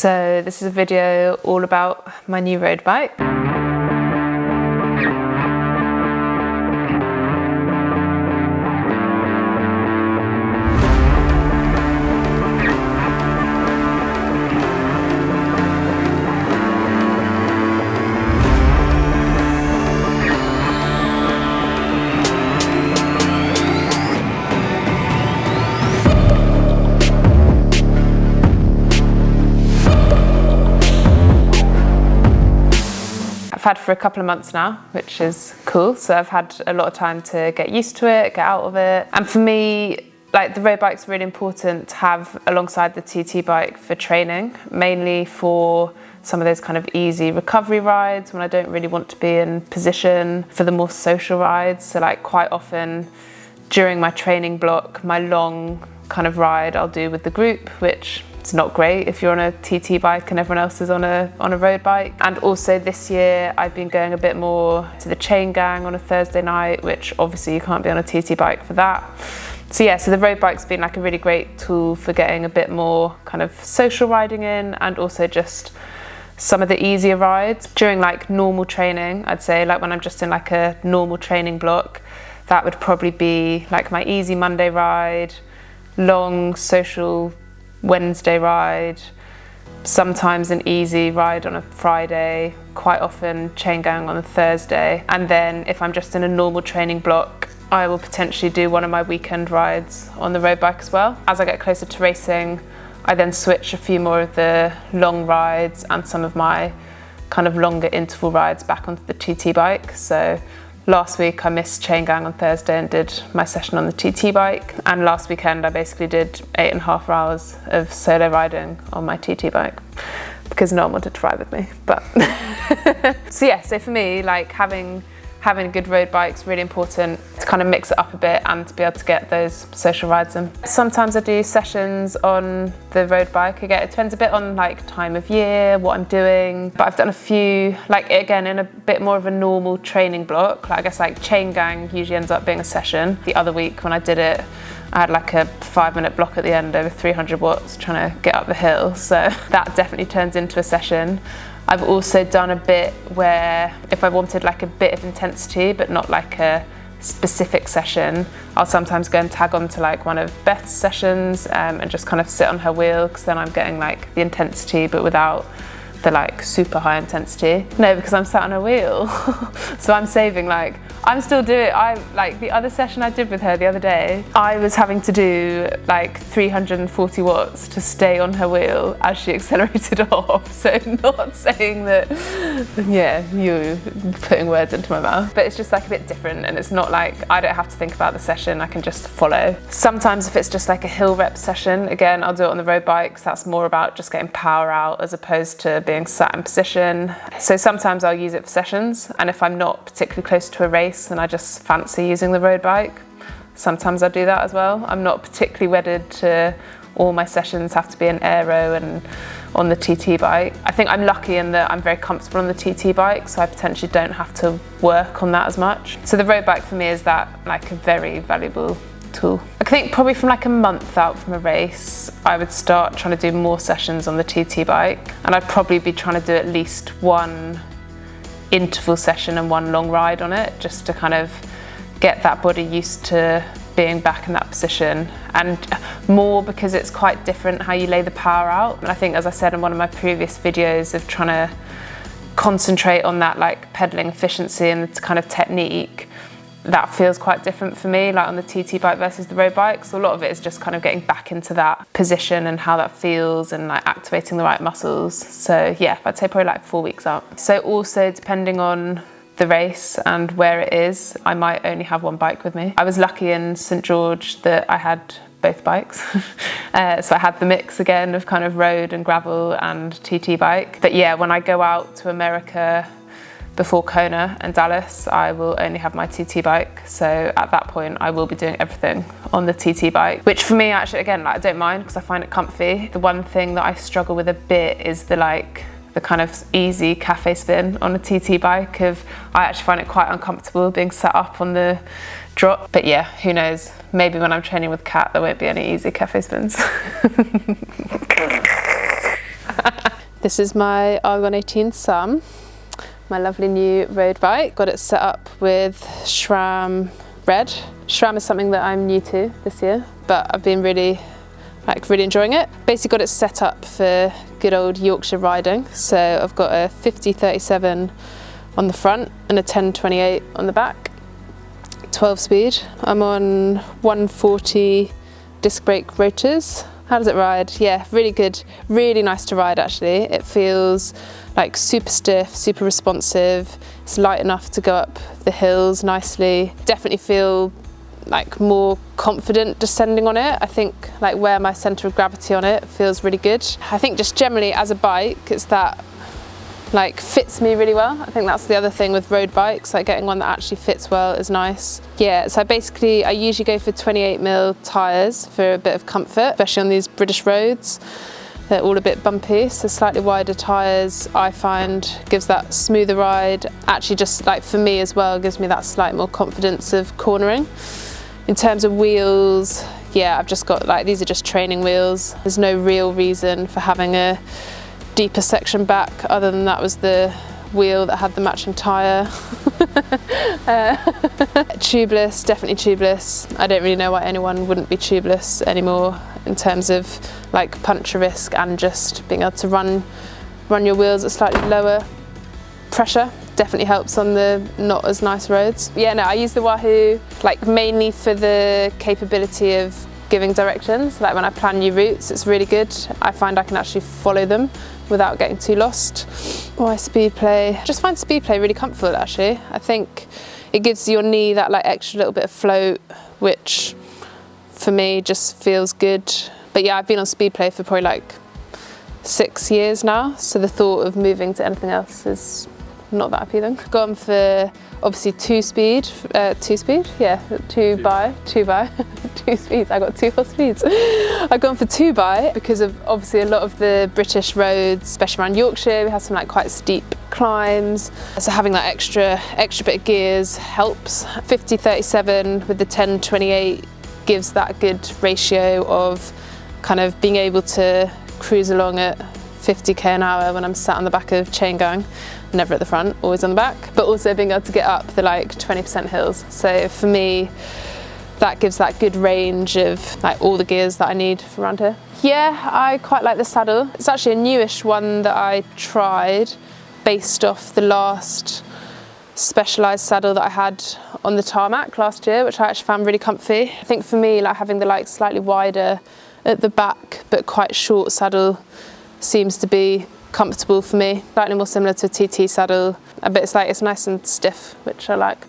So this is a video all about my new road bike. I've had for a couple of months now, which is cool. So I've had a lot of time to get used to it, get out of it. And for me, like, the road bike's really important to have alongside the TT bike for training, mainly for some of those kind of easy recovery rides when I don't really want to be in position, for the more social rides. So like quite often during my training block, my long kind of ride I'll do with the group, which it's not great if you're on a TT bike and everyone else is on a road bike. And also this year I've been going a bit more to the chain gang on a Thursday night, which obviously you can't be on a TT bike for that. So yeah, so the road bike's been like a really great tool for getting a bit more kind of social riding in, and also just some of the easier rides. During like normal training, I'd say, like when I'm just in like a normal training block, that would probably be like my easy Monday ride, long social Wednesday ride, sometimes an easy ride on a Friday, quite often chain gang on a Thursday. And then if I'm just in a normal training block, I will potentially do one of my weekend rides on the road bike as well. As I get closer to racing, I then switch a few more of the long rides and some of my kind of longer interval rides back onto the TT bike. So last week I missed chain gang on Thursday and did my session on the TT bike. And last weekend I basically did 8.5 hours of solo riding on my TT bike because no one wanted to ride with me. But so yeah, so for me, like having a good road bike is really important to kind of mix it up a bit and to be able to get those social rides in. Sometimes I do sessions on the road bike. Again, it depends a bit on like time of year, what I'm doing, but I've done a few, like again, in a bit more of a normal training block. Like I guess like chain gang usually ends up being a session. The other week when I did it, I had like a 5-minute block at the end over 300 watts trying to get up the hill. So that definitely turns into a session. I've also done a bit where if I wanted like a bit of intensity but not like a specific session, I'll sometimes go and tag on to like one of Beth's sessions and just kind of sit on her wheel, because then I'm getting like the intensity but without the like super high intensity. No, because I'm sat on a wheel. So I'm saving, like, I'm still doing, like the other session I did with her the other day, I was having to do like 340 watts to stay on her wheel as she accelerated off. So not saying that, yeah, you putting words into my mouth, but it's just like a bit different, and it's not like, I don't have to think about the session, I can just follow. Sometimes if it's just like a hill rep session, again, I'll do it on the road bikes. That's more about just getting power out as opposed to being sat in position. So sometimes I'll use it for sessions, and if I'm not particularly close to a race and I just fancy using the road bike, sometimes I do that as well. I'm not particularly wedded to all my sessions have to be an aero and on the TT bike. I think I'm lucky in that I'm very comfortable on the TT bike, so I potentially don't have to work on that as much. So the road bike for me is that like a very valuable tool. I think probably from like a month out from a race, I would start trying to do more sessions on the TT bike, and I'd probably be trying to do at least one interval session and one long ride on it, just to kind of get that body used to being back in that position, and more because it's quite different how you lay the power out. And I think, as I said in one of my previous videos, of trying to concentrate on that like pedaling efficiency and kind of technique, that feels quite different for me, like on the TT bike versus the road bike. So a lot of it is just kind of getting back into that position and how that feels and like activating the right muscles. So yeah, I'd say probably like 4 weeks out. So also depending on the race and where it is, I might only have one bike with me. I was lucky in St George that I had both bikes. So I had the mix again of kind of road and gravel and TT bike. But yeah, when I go out to America before Kona and Dallas, I will only have my TT bike. So at that point, I will be doing everything on the TT bike, which for me, actually, again, like, I don't mind because I find it comfy. The one thing that I struggle with a bit is the kind of easy cafe spin on a TT bike. I actually find it quite uncomfortable being sat up on the drop. But yeah, who knows? Maybe when I'm training with Kat, there won't be any easy cafe spins. This is my Argon18 Sum, my lovely new road bike. Got it set up with SRAM Red. SRAM is something that I'm new to this year, but I've been really enjoying it. Basically got it set up for good old Yorkshire riding. So I've got a 50/37 on the front and a 10/28 on the back, 12 speed. I'm on 140 disc brake rotors. How does it ride? Yeah, really good, really nice to ride actually. It feels like super stiff, super responsive. It's light enough to go up the hills nicely. Definitely feel like more confident descending on it. I think like where my centre of gravity on it feels really good. I think just generally as a bike, it's that like fits me really well. I think that's the other thing with road bikes, like getting one that actually fits well is nice. Yeah, so basically I usually go for 28mm tyres for a bit of comfort, especially on these British roads. They're all a bit bumpy, so slightly wider tyres I find gives that smoother ride. Actually just like for me as well, gives me that slight more confidence of cornering. In terms of wheels, yeah, I've just got like, these are just training wheels. There's no real reason for having a deeper section back other than that was the wheel that had the matching tyre. Tubeless, definitely tubeless. I don't really know why anyone wouldn't be tubeless anymore in terms of like puncture risk and just being able to run your wheels at slightly lower pressure. Definitely helps on the not as nice roads. Yeah, no, I use the Wahoo like mainly for the capability of giving directions. Like when I plan new routes, it's really good. I find I can actually follow them without getting too lost. Why Speedplay? I just find Speedplay really comfortable actually. I think it gives your knee that like extra little bit of float, which for me just feels good. But yeah, I've been on Speedplay for probably like 6 years now, so the thought of moving to anything else is not that appealing. Gone for obviously two speed, yeah, two speeds. I got 2 full speeds. I've gone for 2x because of obviously a lot of the British roads, especially around Yorkshire, we have some like quite steep climbs. So having that extra bit of gears helps. 50/37 with the 10/28 gives that good ratio of kind of being able to cruise along at 50k an hour when I'm sat on the back of chain gang. Never at the front, always on the back, but also being able to get up the like 20% hills. So for me, that gives that good range of like all the gears that I need for around here. Yeah, I quite like the saddle. It's actually a newish one that I tried based off the last specialised saddle that I had on the tarmac last year, which I actually found really comfy. I think for me, like having the like slightly wider at the back but quite short saddle seems to be comfortable for me. Slightly more similar to a TT saddle, but it's nice and stiff, which I like.